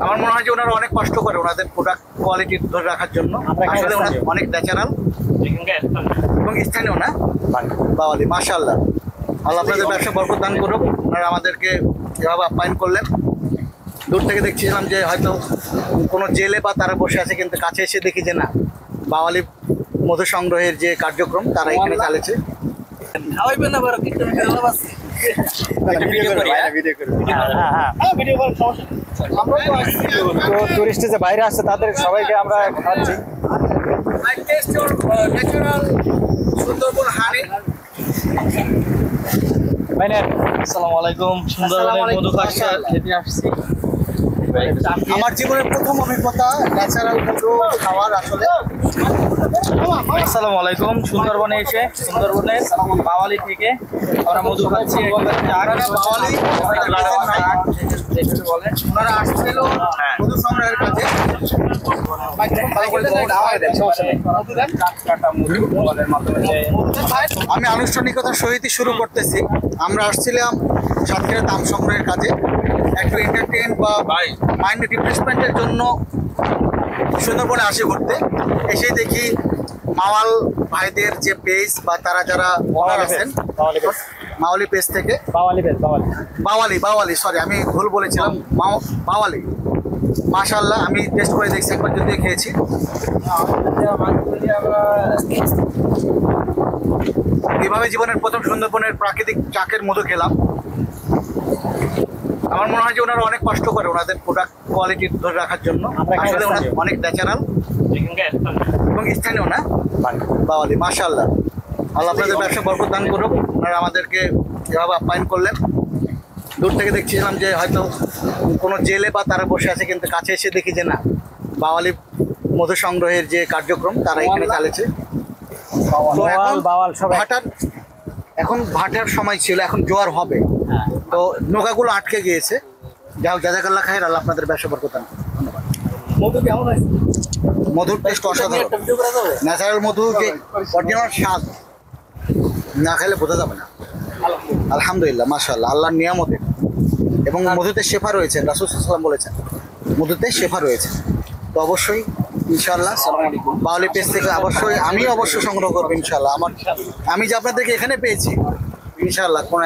আমার মনে হয় যে ওনারা অনেক কষ্ট করে ওনাদের প্রোডাক্ট কোয়ালিটি ধরে রাখার জন্য। আসলে ওনারা অনেক ন্যাচারাল এবং স্থানীয় না বাওয়ালি। মাশাআল্লাহ, আল্লাহ আপনাদের ব্যবসা বরকত দান করুক। ওনারা আমাদেরকে এভাবে আপ্যায়ন করলেন। দূর থেকে দেখছিলাম যে হয়তো কোনো জেলে বা তারা বসে আছে, কিন্তু কাছে এসে দেখি যে না, বাওয়ালি মধু সংগ্রহের যে কার্যক্রম তারা এখানে চালিয়েছে। টুরিস্ট যে বাইরে আসছে তাদের সবাইকে আমরা খাওয়াচ্ছি। সুন্দরবন হানি। আসসালামু আলাইকুম। সুন্দরবনের মধু খেতে আসছি। আমার জীবনের প্রথম অভিজ্ঞতা ন্যাচারাল মধু খাওয়ার। আসলে আসসালামু আলাইকুম। সুন্দরবনে এসে সুন্দরবনের বাওয়ালি থেকে আমরা মধু খাচ্ছি। ওনারা আসছিল মধু সংগ্রহের কাজে। আমি আনুষ্ঠানিকতার সহিতই শুরু করতেছি। আমরা আসছিলাম সাতক্ষীরা দাম সংগ্রহের কাজে, একটু এন্টারটেইন বা মাইন্ড রিফ্রেশমেন্টের জন্য সুন্দরবনে আসে ঘুরতে। এসেই দেখি মাওয়াল ভাইদের যে পেজ বা তারা যারা ওনার আছেন মাওয়ালি পেজ থেকে, বাওয়ালি সরি আমি ভুল বলেছিলাম, বাওয়ালি। মাশাআল্লাহ, আমি টেস্ট করে দেখছি, একবার যদি খেয়েছি। এভাবে জীবনের প্রথম সুন্দরবনের প্রাকৃতিক চাকের মধু খেলাম। আমার মনে হয় যে ওনারা অনেক কষ্ট করে ওনাদের প্রোডাক্ট কোয়ালিটি ধরে রাখার জন্য। আসলে ওনারা অনেক ন্যাচারাল এবং স্থানীয় না বাওয়ালি। মাশাআল্লাহ, আল্লাহ আপনাদের ব্যবসা বরকত দান করুক। ওনারা আমাদেরকে এভাবে আপ্যায়ন করলেন। দূর থেকে দেখছিলাম যে হয়তো কোনো জেলে বা তারা বসে আছে, কিন্তু কাছে এসে দেখি যে না, বাওয়ালি মধু সংগ্রহের যে কার্যক্রম তারা এখানে চালিয়েছে। তো এখন ভাটার সময় ছিল, এখন জোয়ার হবে, তো নৌকাগুলো আটকে গিয়েছে। যাই হোক, জাযাকাল্লাহ খায়ের, আল্লাহ আপনাদের ব্যবসা বরকত দান করুন। ধন্যবাদ। মধুর টেস্ট অসাধারণ। ন্যাচারাল মধু যে অরিজিনাল স্বাদ না খেলে বোঝা যাবে না। আলহামদুলিল্লাহ, মাশাআল্লাহ, আল্লাহর নিয়ামতে। এবং মধুতে শেফা রয়েছে, রাসূল সাল্লাল্লাহু আলাইহি ওয়াসাল্লাম বলেছেন মধুতে শেফা রয়েছে। তো অবশ্যই ইনশাআল্লাহ বাওয়ালি পেজ থেকে আমি অবশ্যই সংগ্রহ করবো ইনশাআল্লাহ। আমি যে আপনাদেরকে এখানে পেয়েছি ইনশাআল্লাহ কোনো